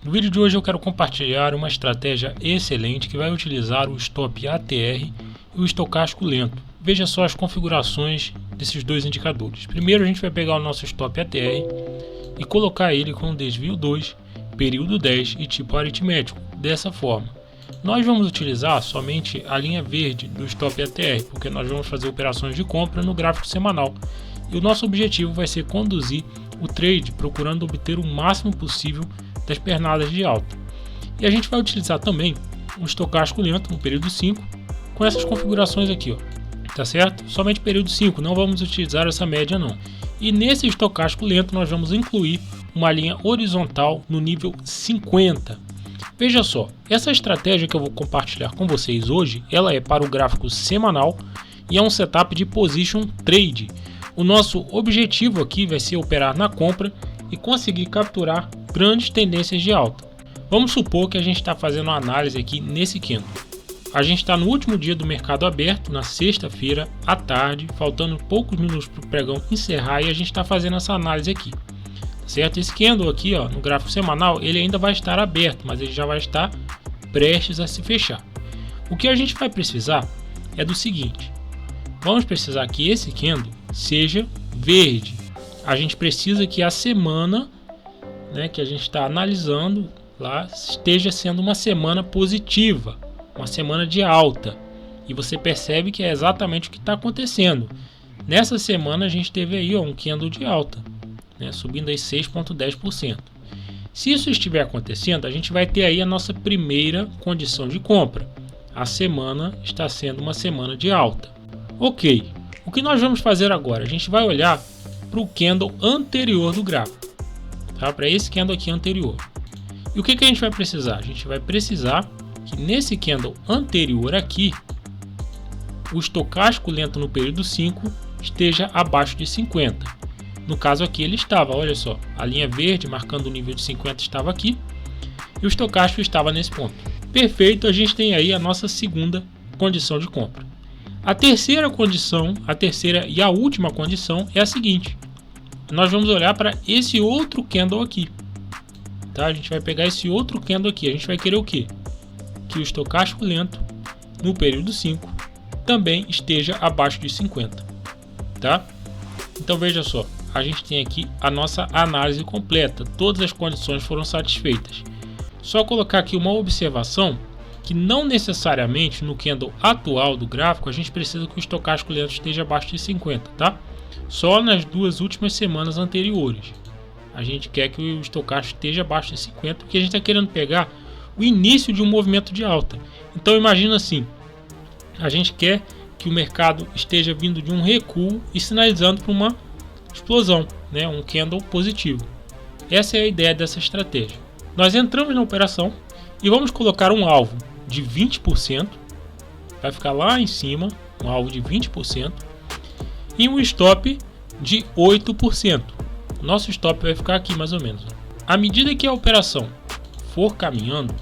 No vídeo de hoje eu quero compartilhar uma estratégia excelente que vai utilizar o stop ATR e o estocástico lento. Veja só as configurações desses dois indicadores. Primeiro a gente vai pegar o nosso stop ATR e colocar ele com desvio 2, período 10 e tipo aritmético, dessa forma. Nós vamos utilizar somente a linha verde do stop ATR, porque nós vamos fazer operações de compra no gráfico semanal. E o nosso objetivo vai ser conduzir o trade procurando obter o máximo possível das pernadas de alta. E a gente vai utilizar também um estocástico lento no período 5 com essas configurações aqui, ó. Tá certo? Somente período 5, não vamos utilizar essa média não. E nesse estocástico lento nós vamos incluir uma linha horizontal no nível 50. Veja só, essa estratégia que eu vou compartilhar com vocês hoje, ela é para o gráfico semanal e é um setup de position trade. O nosso objetivo aqui vai ser operar na compra e conseguir capturar grandes tendências de alta. Vamos supor que a gente está fazendo uma análise aqui nesse candle. A gente está no último dia do mercado aberto, na sexta-feira à tarde, faltando poucos minutos para o pregão encerrar, e a gente está fazendo essa análise aqui. Certo? Esse candle aqui, ó, no gráfico semanal, ele ainda vai estar aberto, mas ele já vai estar prestes a se fechar. O que a gente vai precisar é do seguinte: vamos precisar que esse candle seja verde. A gente precisa que a semana, né, que a gente está analisando lá esteja sendo uma semana positiva, uma semana de alta. E você percebe que é exatamente o que está acontecendo. Nessa semana a gente teve aí, ó, um candle de alta, né, subindo aí 6,10%. Se isso estiver acontecendo, a gente vai ter aí a nossa primeira condição de compra. A semana está sendo uma semana de alta. Ok, o que nós vamos fazer agora? A gente vai olhar para o candle anterior do gráfico, tá? Para esse candle aqui anterior. E o que a gente vai precisar? A gente vai precisar que nesse candle anterior aqui, o estocástico lento no período 5 esteja abaixo de 50. No caso aqui ele estava, olha só, a linha verde marcando o nível de 50 estava aqui e o estocástico estava nesse ponto. Perfeito, a gente tem aí a nossa segunda condição de compra. A terceira condição, a terceira e a última condição é a seguinte: nós vamos olhar para esse outro candle aqui, tá? A gente vai pegar esse outro candle aqui, a gente vai querer o quê? Que o estocástico lento no período 5 também esteja abaixo de 50, tá? Então veja só, a gente tem aqui a nossa análise completa, todas as condições foram satisfeitas. Só colocar aqui uma observação, que não necessariamente no candle atual do gráfico a gente precisa que o estocástico lento esteja abaixo de 50, tá? Só nas duas últimas semanas anteriores a gente quer que o estocástico esteja abaixo de 50, porque a gente está querendo pegar o início de um movimento de alta. Então imagina assim, a gente quer que o mercado esteja vindo de um recuo e sinalizando para uma explosão, né? Um candle positivo. Essa é a ideia dessa estratégia. Nós entramos na operação e vamos colocar um alvo de 20%, vai ficar lá em cima, um alvo de 20%, e um stop de 8%. Nosso stop vai ficar aqui mais ou menos. À medida que a operação for caminhando,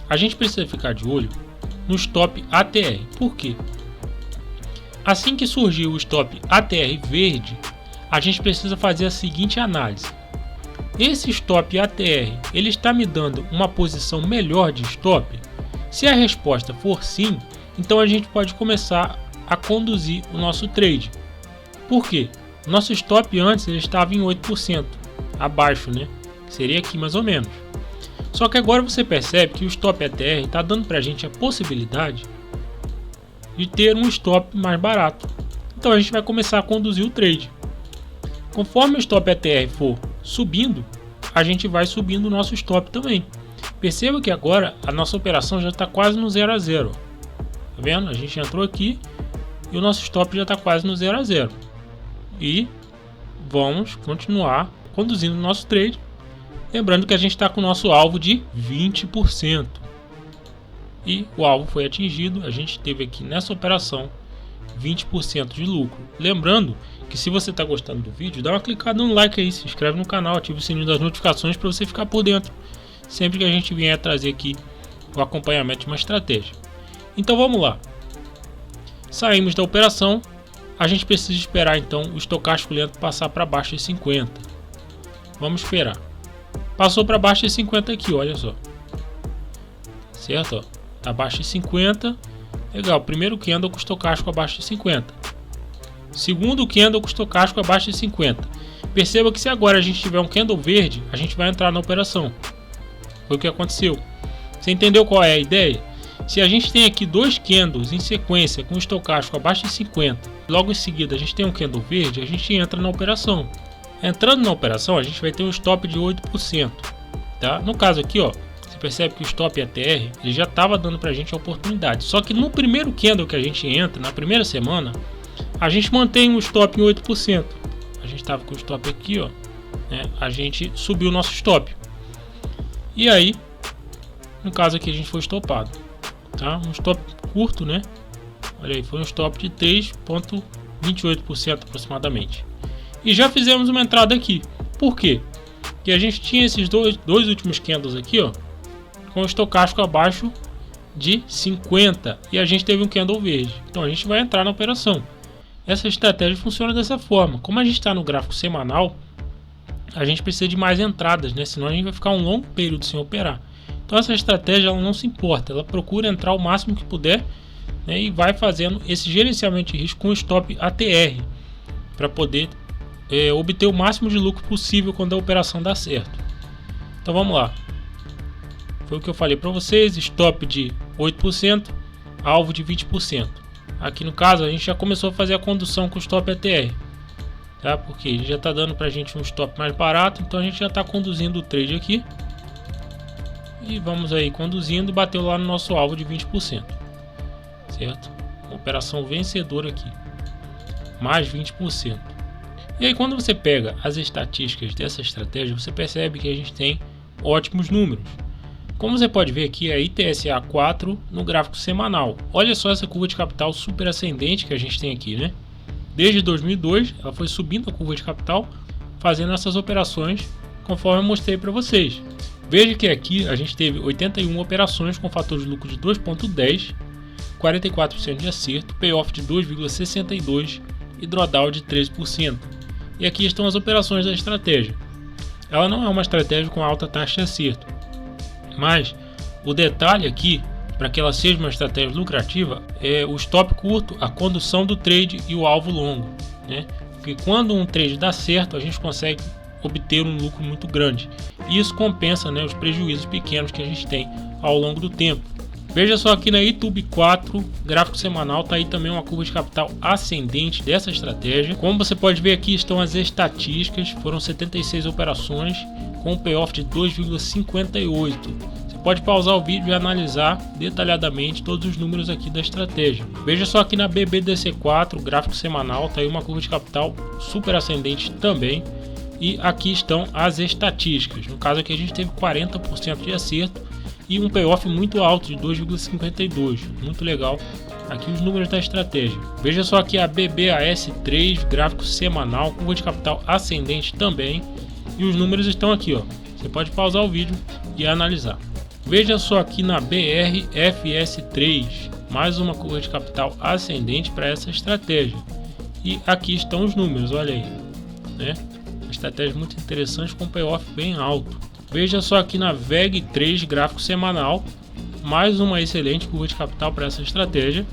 a gente precisa ficar de olho no stop ATR. Por quê? Assim que surgir o stop ATR verde, a gente precisa fazer a seguinte análise: esse stop ATR, ele está me dando uma posição melhor de stop? Se a resposta for sim, então a gente pode começar a conduzir o nosso trade. Por quê? Nosso stop antes ele estava em 8%, abaixo, né? Seria aqui mais ou menos. Só que agora você percebe que o stop ATR está dando para a gente a possibilidade de ter um stop mais barato. Então a gente vai começar a conduzir o trade. Conforme o stop ATR for subindo, a gente vai subindo o nosso stop também. Perceba que agora a nossa operação já está quase no 0 a 0. Tá vendo? A gente entrou aqui e o nosso stop já está quase no 0 a 0. E vamos continuar conduzindo o nosso trade. Lembrando que a gente está com o nosso alvo de 20%. E o alvo foi atingido. A gente teve aqui nessa operação 20% de lucro. Lembrando que se você está gostando do vídeo, dá uma clicada no like aí, se inscreve no canal, ativa o sininho das notificações para você ficar por dentro sempre que a gente vier trazer aqui o acompanhamento de uma estratégia. Então vamos lá. Saímos da operação, a gente precisa esperar então o estocástico lento passar para baixo de 50. Vamos esperar. passou para baixo de 50 aqui, olha só. Certo? Ó, tá abaixo de 50. Legal, primeiro candle com estocástico abaixo de 50. Segundo candle com estocástico abaixo de 50. Perceba que se agora a gente tiver um candle verde, a gente vai entrar na operação. Foi o que aconteceu. Você entendeu qual é a ideia? Se a gente tem aqui dois candles em sequência com estocástico abaixo de 50, logo em seguida a gente tem um candle verde, a gente entra na operação. Entrando na operação, a gente vai ter um stop de 8%. Tá? No caso aqui, ó, você percebe que o stop ATR ele já estava dando para a gente a oportunidade. Só que no primeiro candle que a gente entra, na primeira semana, a gente mantém um stop em 8%. A gente estava com o stop aqui, ó, né? A gente subiu o nosso stop. E aí, no caso aqui, a gente foi estopado. Tá? Um stop curto, né? Olha aí, foi um stop de 3,28% aproximadamente. E já fizemos uma entrada aqui. Por quê? Porque a gente tinha esses dois últimos candles aqui, ó, com o estocástico abaixo de 50 e a gente teve um candle verde. Então a gente vai entrar na operação. Essa estratégia funciona dessa forma. Como a gente está no gráfico semanal, a gente precisa de mais entradas, né? Senão a gente vai ficar um longo período sem operar. Então essa estratégia ela não se importa, ela procura entrar o máximo que puder, né? E vai fazendo esse gerenciamento de risco com stop ATR para poder obter o máximo de lucro possível quando a operação dá certo. Então vamos lá. Foi o que eu falei para vocês, stop de 8%, alvo de 20%. Aqui no caso a gente já começou a fazer a condução com o stop ATR, tá? Porque ele já está dando para a gente um stop mais barato, então a gente já está conduzindo o trade aqui. E vamos aí conduzindo e bateu lá no nosso alvo de 20%. Certo? Uma operação vencedora aqui. Mais 20%. E aí quando você pega as estatísticas dessa estratégia, você percebe que a gente tem ótimos números. Como você pode ver aqui, a ITSA 4 no gráfico semanal. Olha só essa curva de capital super ascendente que a gente tem aqui, né? Desde 2002, ela foi subindo a curva de capital, fazendo essas operações conforme eu mostrei para vocês. Veja que aqui a gente teve 81 operações com fator de lucro de 2,10, 44% de acerto, payoff de 2,62 e drawdown de 13%. E aqui estão as operações da estratégia. Ela não é uma estratégia com alta taxa de acerto, mas o detalhe aqui, para que ela seja uma estratégia lucrativa, é o stop curto, a condução do trade e o alvo longo, né? Porque quando um trade dá certo, a gente consegue obter um lucro muito grande. E isso compensa, né, os prejuízos pequenos que a gente tem ao longo do tempo. Veja só aqui na YouTube 4, gráfico semanal, tá aí também uma curva de capital ascendente dessa estratégia. Como você pode ver aqui estão as estatísticas, foram 76 operações com um payoff de 2,58. Você pode pausar o vídeo e analisar detalhadamente todos os números aqui da estratégia. Veja só aqui na BBDC4, gráfico semanal, tá aí uma curva de capital super ascendente também. E aqui estão as estatísticas. No caso aqui a gente teve 40% de acerto e um payoff muito alto de 2,52. Muito legal. Aqui os números da estratégia. Veja só aqui a BBAS3, gráfico semanal, curva de capital ascendente também. E os números estão aqui, ó. Você pode pausar o vídeo e analisar. Veja só aqui na BRFS3, mais uma curva de capital ascendente para essa estratégia. E aqui estão os números, olha aí, né? Estratégia muito interessante com payoff bem alto. Veja só aqui na VEG3 gráfico semanal, mais uma excelente curva de capital para essa estratégia.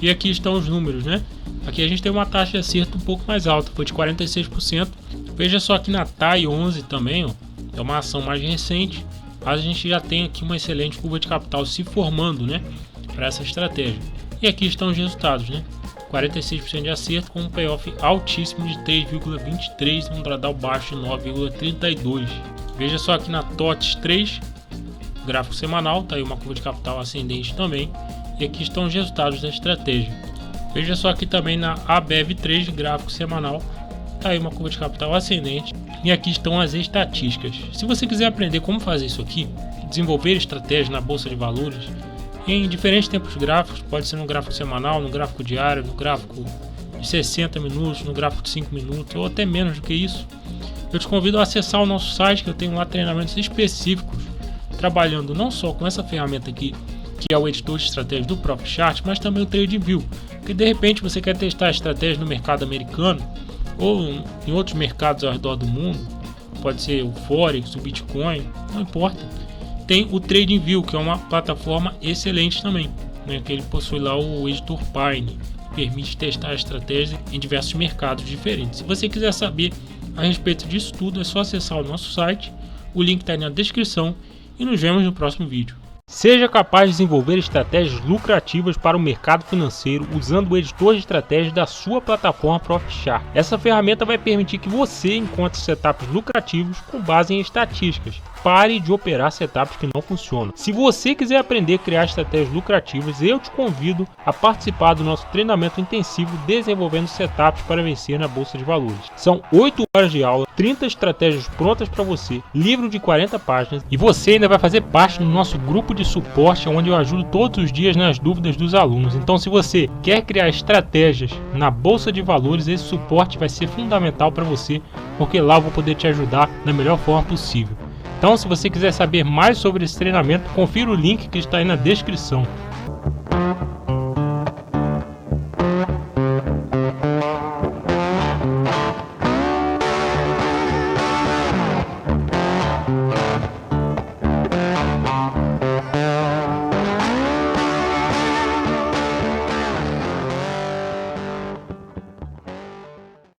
E aqui estão os números, né? Aqui a gente tem uma taxa de acerto um pouco mais alta, foi de 46%. Veja só aqui na TAI11 também, ó, é uma ação mais recente, mas a gente já tem aqui uma excelente curva de capital se formando, né, para essa estratégia. E aqui estão os resultados, né? 46% de acerto com um payoff altíssimo de 3,23 e um drawdown baixo de 9,32. Veja só aqui na TOTS 3, gráfico semanal, tá aí uma curva de capital ascendente também. E aqui estão os resultados da estratégia. Veja só aqui também na ABEV3, gráfico semanal, tá aí uma curva de capital ascendente. E aqui estão as estatísticas. Se você quiser aprender como fazer isso aqui, desenvolver estratégia na bolsa de valores, em diferentes tempos gráficos, pode ser no gráfico semanal, no gráfico diário, no gráfico de 60 minutos, no gráfico de 5 minutos ou até menos do que isso, eu te convido a acessar o nosso site, que eu tenho lá treinamentos específicos, trabalhando não só com essa ferramenta aqui, que é o editor de estratégia do ProfitChart, mas também o TradingView, porque de repente você quer testar a estratégia no mercado americano ou em outros mercados ao redor do mundo, pode ser o Forex, o Bitcoin, não importa. Tem o TradingView, que é uma plataforma excelente também, né? Que ele possui lá o editor Pine, que permite testar estratégias em diversos mercados diferentes. Se você quiser saber a respeito disso tudo, é só acessar o nosso site, o link está aí na descrição e nos vemos no próximo vídeo. Seja capaz de desenvolver estratégias lucrativas para o mercado financeiro usando o editor de estratégias da sua plataforma ProfitChart. Essa ferramenta vai permitir que você encontre setups lucrativos com base em estatísticas. Pare de operar setups que não funcionam. Se você quiser aprender a criar estratégias lucrativas, eu te convido a participar do nosso treinamento intensivo Desenvolvendo Setups para Vencer na Bolsa de Valores. São 8 horas de aula, 30 estratégias prontas para você, livro de 40 páginas e você ainda vai fazer parte do nosso grupo de suporte, onde eu ajudo todos os dias nas dúvidas dos alunos. Então, se você quer criar estratégias na Bolsa de Valores, esse suporte vai ser fundamental para você, porque lá eu vou poder te ajudar da melhor forma possível. Então, se você quiser saber mais sobre esse treinamento, confira o link que está aí na descrição.